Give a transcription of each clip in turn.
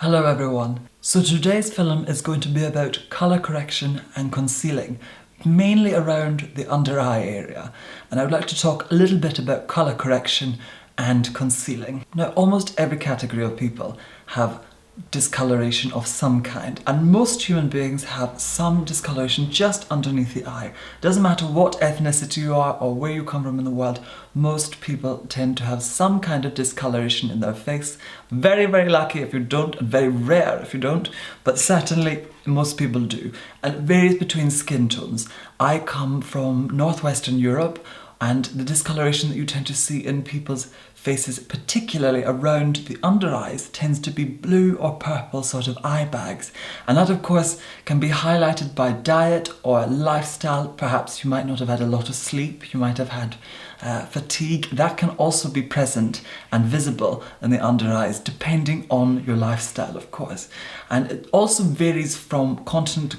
Hello everyone. So today's film is going to be about colour correction and concealing, mainly around the under eye area. And I would like to talk a little bit about colour correction and concealing. Now, almost every category of people have discoloration of some kind, and most human beings have some discoloration just underneath the eye. Doesn't matter what ethnicity you are or where you come from in the world, most people tend to have some kind of discoloration in their face. Very, very lucky if you don't, and very rare if you don't, but certainly most people do. And it varies between skin tones. I come from northwestern Europe, and the discoloration that you tend to see in people's faces, particularly around the under eyes, tends to be blue or purple sort of eye bags. And that, of course, can be highlighted by diet or lifestyle. Perhaps you might not have had a lot of sleep, you might have had fatigue. That can also be present and visible in the under eyes, depending on your lifestyle, of course. And it also varies from continent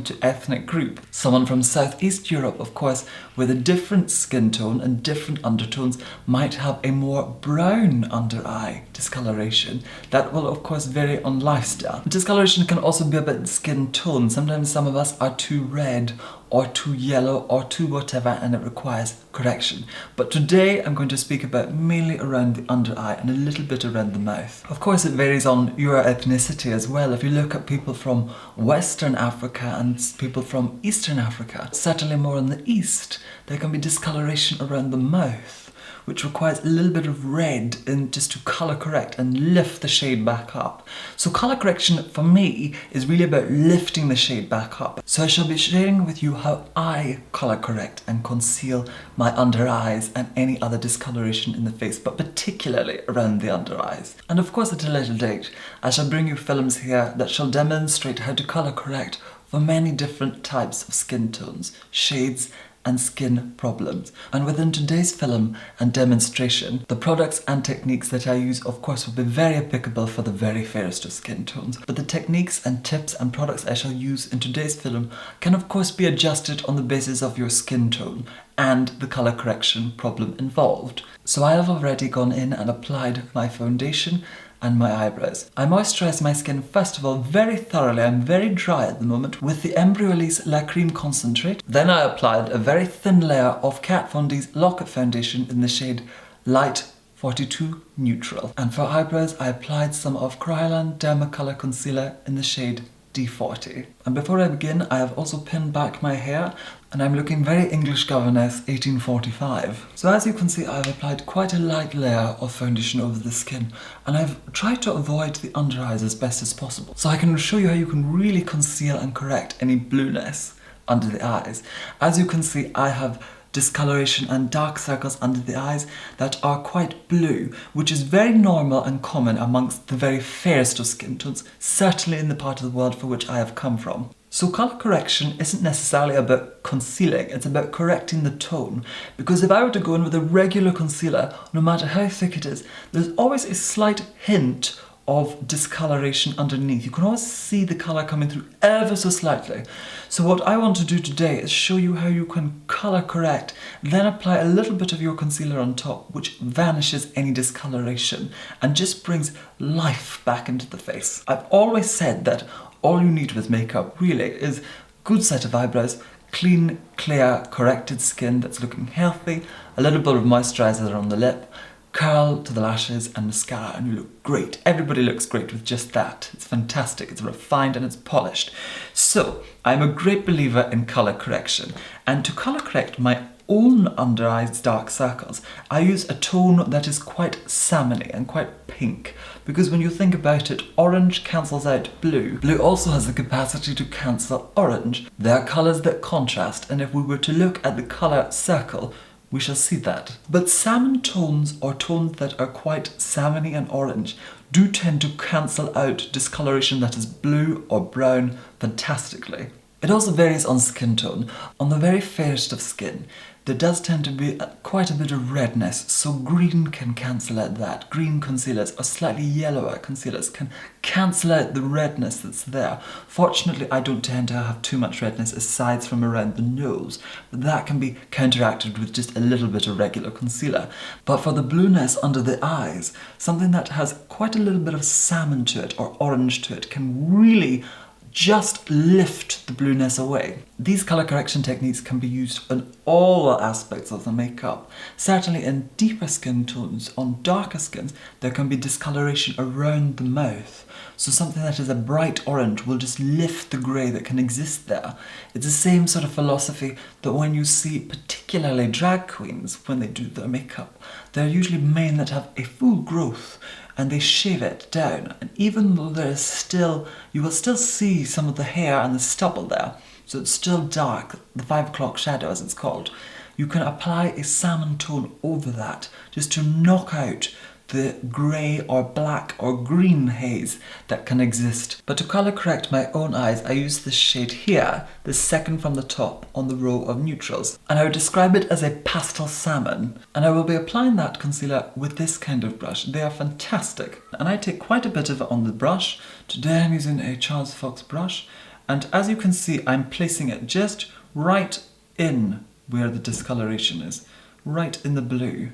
to ethnic group. Someone from Southeast Europe, of course, with a different skin tone and different undertones, might have a more brown under eye discoloration. That will, of course, vary on lifestyle. Discoloration can also be about skin tone. Sometimes some of us are too red or too yellow or too whatever, and it requires correction. But today I'm going to speak about mainly around the under eye and a little bit around the mouth. Of course, it varies on your ethnicity as well. If you look at people from Western Africa and people from Eastern Africa, certainly more in the East, there can be discoloration around the mouth, which requires a little bit of red in just to colour correct and lift the shade back up. So colour correction for me is really about lifting the shade back up. So I shall be sharing with you how I colour correct and conceal my under eyes and any other discoloration in the face, but particularly around the under eyes. And of course, at a later date, I shall bring you films here that shall demonstrate how to colour correct for many different types of skin tones, shades, and skin problems. And within today's film and demonstration, the products and techniques that I use, of course, will be very applicable for the very fairest of skin tones. But the techniques and tips and products I shall use in today's film can, of course, be adjusted on the basis of your skin tone and the colour correction problem involved. So I have already gone in and applied my foundation and my eyebrows. I moisturise my skin first of all very thoroughly. I'm very dry at the moment with the Embryolisse Creme concentrate. Then I applied a very thin layer of Kat Von D's Lock-It foundation in the shade Light 42 Neutral. And for eyebrows, I applied some of Kryolan Dermacolor concealer in the shade D40. And before I begin, I have also pinned back my hair, and I'm looking very English governess 1845. So as you can see, I've applied quite a light layer of foundation over the skin, and I've tried to avoid the under eyes as best as possible. So I can show you how you can really conceal and correct any blueness under the eyes. As you can see, I have discoloration and dark circles under the eyes that are quite blue, which is very normal and common amongst the very fairest of skin tones, certainly in the part of the world for which I have come from. So colour correction isn't necessarily about concealing, it's about correcting the tone. Because if I were to go in with a regular concealer, no matter how thick it is, there's always a slight hint of discoloration underneath. You can always see the colour coming through ever so slightly. So what I want to do today is show you how you can colour correct, then apply a little bit of your concealer on top, which vanishes any discoloration and just brings life back into the face. I've always said that all you need with makeup really is a good set of eyebrows, clean, clear, corrected skin that's looking healthy, a little bit of moisturiser on the lip, curl to the lashes and mascara, and you look great. Everybody looks great with just that. It's fantastic, it's refined and it's polished. So I'm a great believer in colour correction, and to colour correct my own under eyes dark circles, I use a tone that is quite salmony and quite pink, because when you think about it, orange cancels out blue. Blue also has the capacity to cancel orange. There are colours that contrast, and if we were to look at the colour circle, we shall see that. But salmon tones, or tones that are quite salmony and orange, do tend to cancel out discoloration that is blue or brown fantastically. It also varies on skin tone. On the very fairest of skin, there does tend to be quite a bit of redness, so green can cancel out that. Green concealers or slightly yellower concealers can cancel out the redness that's there. Fortunately, I don't tend to have too much redness aside from around the nose, but that can be counteracted with just a little bit of regular concealer. But for the blueness under the eyes, something that has quite a little bit of salmon to it or orange to it can really just lift the blueness away. These colour correction techniques can be used in all aspects of the makeup. Certainly in deeper skin tones, on darker skins, there can be discoloration around the mouth. So something that is a bright orange will just lift the grey that can exist there. It's the same sort of philosophy that when you see particularly drag queens, when they do their makeup, they're usually men that have a full growth and they shave it down. And even though there is still, you will still see some of the hair and the stubble there, so it's still dark, the 5 o'clock shadow as it's called, you can apply a salmon tone over that just to knock out the grey or black or green haze that can exist. But to colour correct my own eyes, I use this shade here, the second from the top on the row of neutrals. And I would describe it as a pastel salmon. And I will be applying that concealer with this kind of brush. They are fantastic. And I take quite a bit of it on the brush. Today I'm using a Charles Fox brush. And as you can see, I'm placing it just right in where the discoloration is, right in the blue.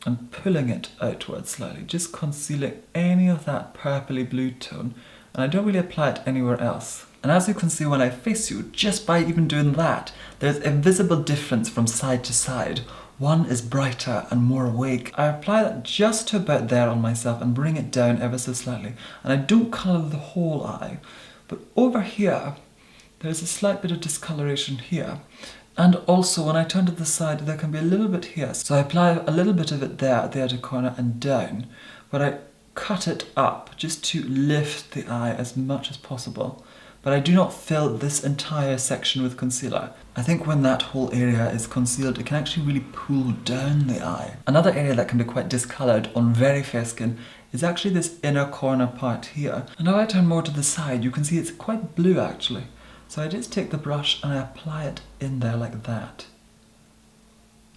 And pulling it outwards slightly, just concealing any of that purpley blue tone, and I don't really apply it anywhere else. And as you can see when I face you, just by even doing that, there's a visible difference from side to side. One is brighter and more awake. I apply that just to about there on myself and bring it down ever so slightly, and I don't colour the whole eye, but over here, there's a slight bit of discoloration here. And also when I turn to the side, there can be a little bit here. So I apply a little bit of it there at the outer corner and down, but I cut it up just to lift the eye as much as possible. But I do not fill this entire section with concealer. I think when that whole area is concealed, it can actually really pull down the eye. Another area that can be quite discoloured on very fair skin is actually this inner corner part here. And now I turn more to the side, you can see it's quite blue actually. So I just take the brush and I apply it in there like that.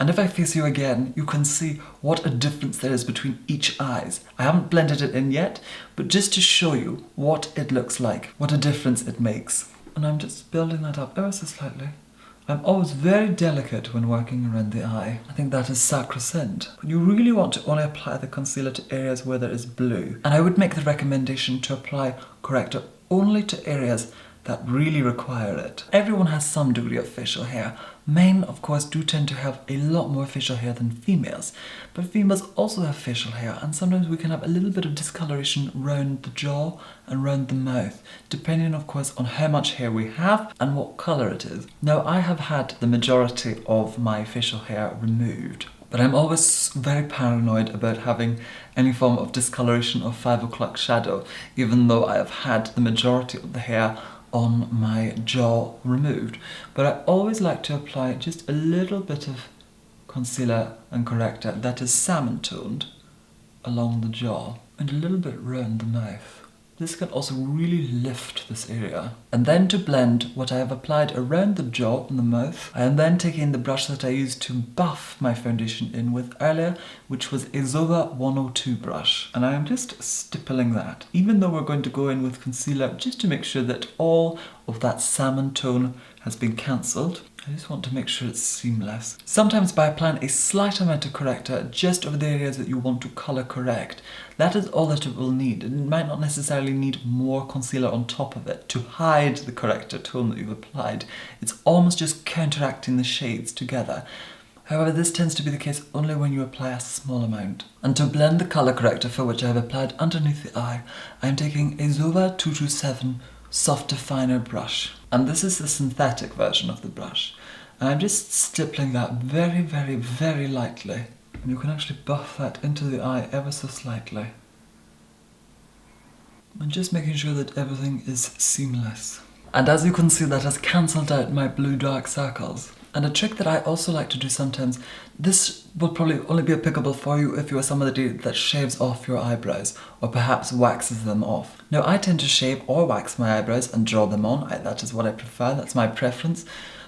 And if I face you again, you can see what a difference there is between each eyes. I haven't blended it in yet, but just to show you what it looks like, what a difference it makes. And I'm just building that up ever so slightly. I'm always very delicate when working around the eye. I think that is sacrosanct. But you really want to only apply the concealer to areas where there is blue. And I would make the recommendation to apply corrector only to areas that really require it. Everyone has some degree of facial hair. Men, of course, do tend to have a lot more facial hair than females, but females also have facial hair, and sometimes we can have a little bit of discoloration around the jaw and around the mouth, depending, of course, on how much hair we have and what colour it is. Now, I have had the majority of my facial hair removed, but I'm always very paranoid about having any form of discoloration or 5 o'clock shadow, even though I have had the majority of the hair on my jaw removed. But I always like to apply just a little bit of concealer and corrector that is salmon toned along the jaw and a little bit round the mouth. This can also really lift this area. And then to blend what I have applied around the jaw and the mouth, I am then taking the brush that I used to buff my foundation in with earlier, which was a Zoeva 102 brush. And I am just stippling that, even though we're going to go in with concealer, just to make sure that all of that salmon tone has been cancelled. I just want to make sure it's seamless. Sometimes by applying a slight amount of corrector just over the areas that you want to colour correct, that is all that it will need. It might not necessarily need more concealer on top of it to hide the corrector tone that you've applied. It's almost just counteracting the shades together. However, this tends to be the case only when you apply a small amount. And to blend the colour corrector for which I have applied underneath the eye, I am taking a Zoeva 227 Soft Definer brush. And this is the synthetic version of the brush. And I'm just stippling that very, very, very lightly. And you can actually buff that into the eye ever so slightly. And just making sure that everything is seamless. And as you can see, that has cancelled out my blue dark circles. And a trick that I also like to do sometimes, this will probably only be applicable for you if you are somebody that shaves off your eyebrows or perhaps waxes them off. Now I tend to shave or wax my eyebrows and draw them on. That is what I prefer, that's my preference.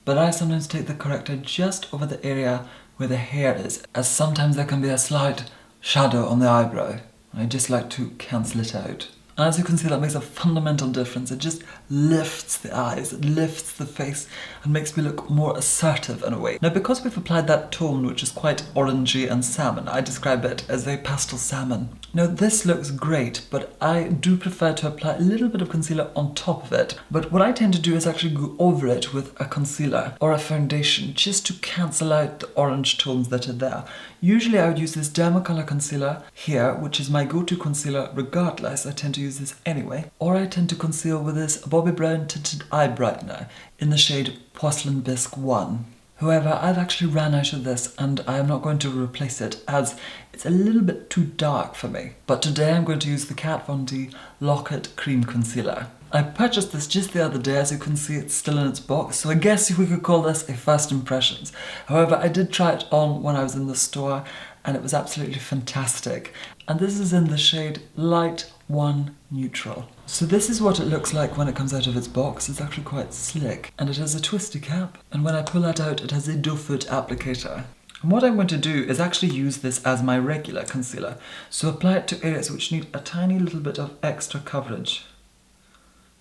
But I sometimes take the corrector just over the area where the hair is, as sometimes there can be a slight shadow on the eyebrow. I just like to cancel it out. And as you can see, that makes a fundamental difference. It just lifts the eyes, it lifts the face, and makes me look more assertive in a way. Now, because we've applied that tone, which is quite orangey and salmon, I describe it as a pastel salmon. Now, this looks great, but I do prefer to apply a little bit of concealer on top of it. But what I tend to do is actually go over it with a concealer or a foundation, just to cancel out the orange tones that are there. Usually I would use this Dermacolor concealer here, which is my go-to concealer regardless. I tend to use this anyway. Or I tend to conceal with this Bobbi Brown Tinted Eye Brightener in the shade Porcelain Bisque 1. However, I've actually ran out of this and I am not going to replace it as it's a little bit too dark for me. But today I'm going to use the Kat Von D Lock-It Cream Concealer. I purchased this just the other day. As you can see, it's still in its box, so I guess we could call this a first impressions. However, I did try it on when I was in the store and it was absolutely fantastic. And this is in the shade Light 1 Neutral. So this is what it looks like when it comes out of its box. It's actually quite slick and it has a twisty cap, and when I pull that out it has a doe foot applicator. And what I'm going to do is actually use this as my regular concealer, so apply it to areas which need a tiny little bit of extra coverage.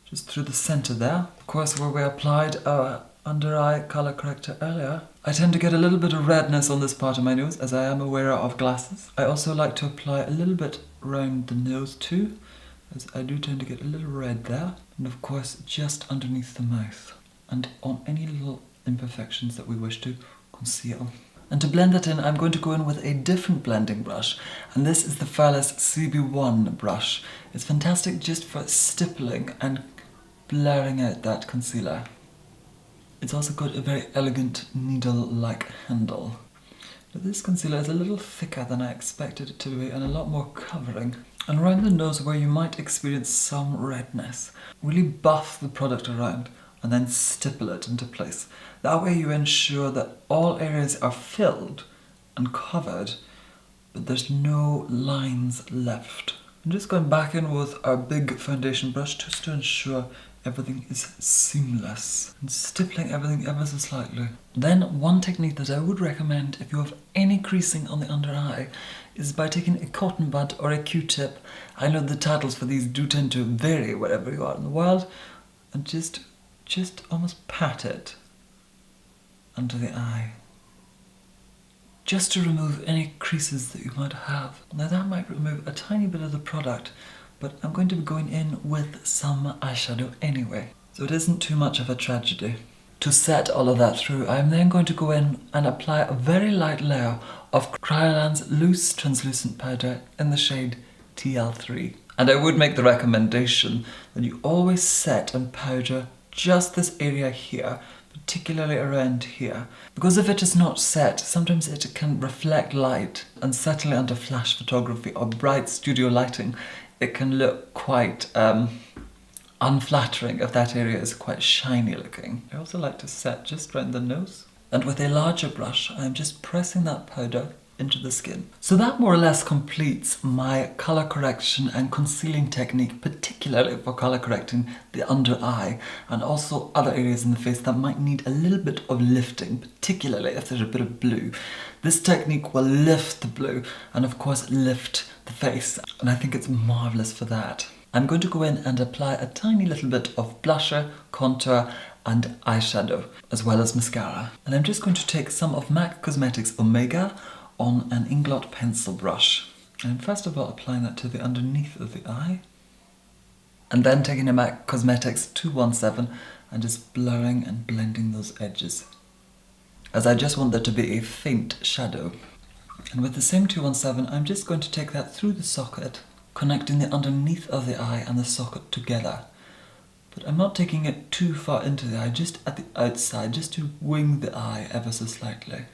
Just through the centre there. Of course, where we applied our under eye colour corrector earlier. I tend to get a little bit of redness on this part of my nose, as I am a wearer of glasses. I also like to apply a little bit around the nose too, as I do tend to get a little red there. And of course, just underneath the mouth, and on any little imperfections that we wish to conceal. And to blend that in, I'm going to go in with a different blending brush, and this is the Fairless CB1 brush. It's fantastic just for stippling and blurring out that concealer. It's also got a very elegant needle-like handle. But this concealer is a little thicker than I expected it to be and a lot more covering. And around the nose where you might experience some redness, really buff the product around and then stipple it into place. That way you ensure that all areas are filled and covered, but there's no lines left. I'm just going back in with our big foundation brush just to ensure everything is seamless and stippling everything ever so slightly. Then one technique that I would recommend if you have any creasing on the under eye is by taking a cotton bud or a Q-tip. I know the titles for these do tend to vary wherever you are in the world, and just almost pat it under the eye, just to remove any creases that you might have. Now that might remove a tiny bit of the product, but I'm going to be going in with some eyeshadow anyway, so it isn't too much of a tragedy. To set all of that through, I'm then going to go in and apply a very light layer of Kryolan's loose translucent powder in the shade TL3. And I would make the recommendation that you always set and powder just this area here, particularly around here, because if it is not set, sometimes it can reflect light, and certainly under flash photography or bright studio lighting, it can look quite unflattering if that area is quite shiny looking. I also like to set just around the nose, and with a larger brush I'm just pressing that powder into the skin. So that more or less completes my colour correction and concealing technique, particularly for colour correcting the under eye and also other areas in the face that might need a little bit of lifting, particularly if there's a bit of blue. This technique will lift the blue and of course lift the face, and I think it's marvellous for that. I'm going to go in and apply a tiny little bit of blusher, contour and eyeshadow, as well as mascara. And I'm just going to take some of MAC Cosmetics Omega on an Inglot pencil brush. And first of all applying that to the underneath of the eye. And then taking a MAC Cosmetics 217 and just blurring and blending those edges, as I just want there to be a faint shadow. And with the same 217, I'm just going to take that through the socket, connecting the underneath of the eye and the socket together. But I'm not taking it too far into the eye, just at the outside, just to wing the eye ever so slightly.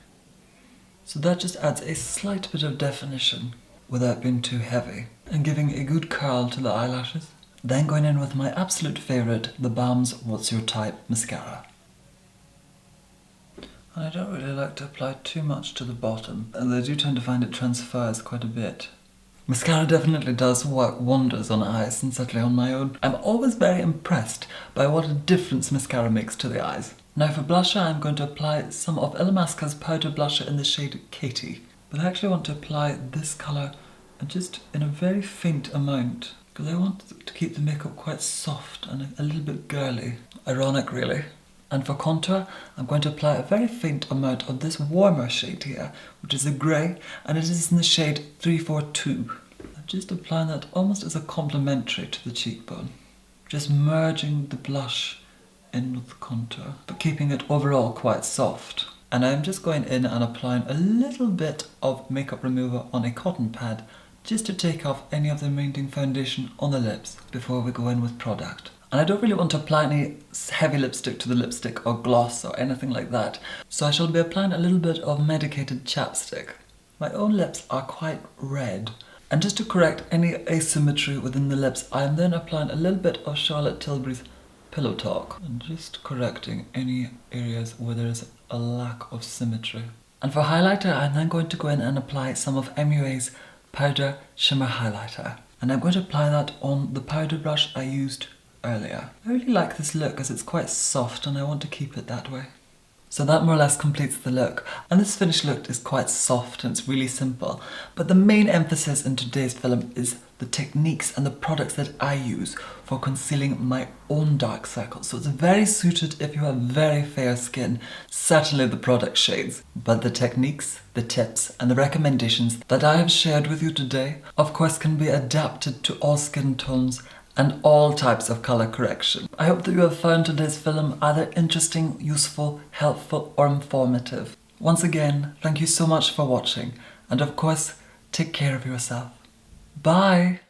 So that just adds a slight bit of definition without being too heavy, and giving a good curl to the eyelashes. Then going in with my absolute favourite, the Balm's What's Your Type mascara. And I don't really like to apply too much to the bottom, and I do tend to find it transfers quite a bit. Mascara definitely does work wonders on eyes, and certainly on my own. I'm always very impressed by what a difference mascara makes to the eyes. Now for blusher, I'm going to apply some of Illamasqua's powder blusher in the shade Katie. But I actually want to apply this colour just in a very faint amount, because I want to keep the makeup quite soft and a little bit girly. Ironic really. And for contour, I'm going to apply a very faint amount of this warmer shade here, which is a grey, and it is in the shade 342. I'm just applying that almost as a complementary to the cheekbone. Just merging the blush in with the contour, but keeping it overall quite soft. And I'm just going in and applying a little bit of makeup remover on a cotton pad, just to take off any of the remaining foundation on the lips before we go in with product. And I don't really want to apply any heavy lipstick to the lipstick or gloss or anything like that, so I shall be applying a little bit of medicated chapstick. My own lips are quite red, and just to correct any asymmetry within the lips, I am then applying a little bit of Charlotte Tilbury's Pillow Talk, and just correcting any areas where there is a lack of symmetry. And for highlighter, I'm then going to go in and apply some of MUA's Powder Shimmer Highlighter. And I'm going to apply that on the powder brush I used earlier. I really like this look as it's quite soft and I want to keep it that way. So that more or less completes the look. And this finished look is quite soft and it's really simple. But the main emphasis in today's film is the techniques and the products that I use for concealing my own dark circles. So it's very suited if you have very fair skin, certainly the product shades. But the techniques, the tips and the recommendations that I have shared with you today, of course, can be adapted to all skin tones and all types of colour correction. I hope that you have found today's film either interesting, useful, helpful or informative. Once again, thank you so much for watching, and of course, take care of yourself. Bye!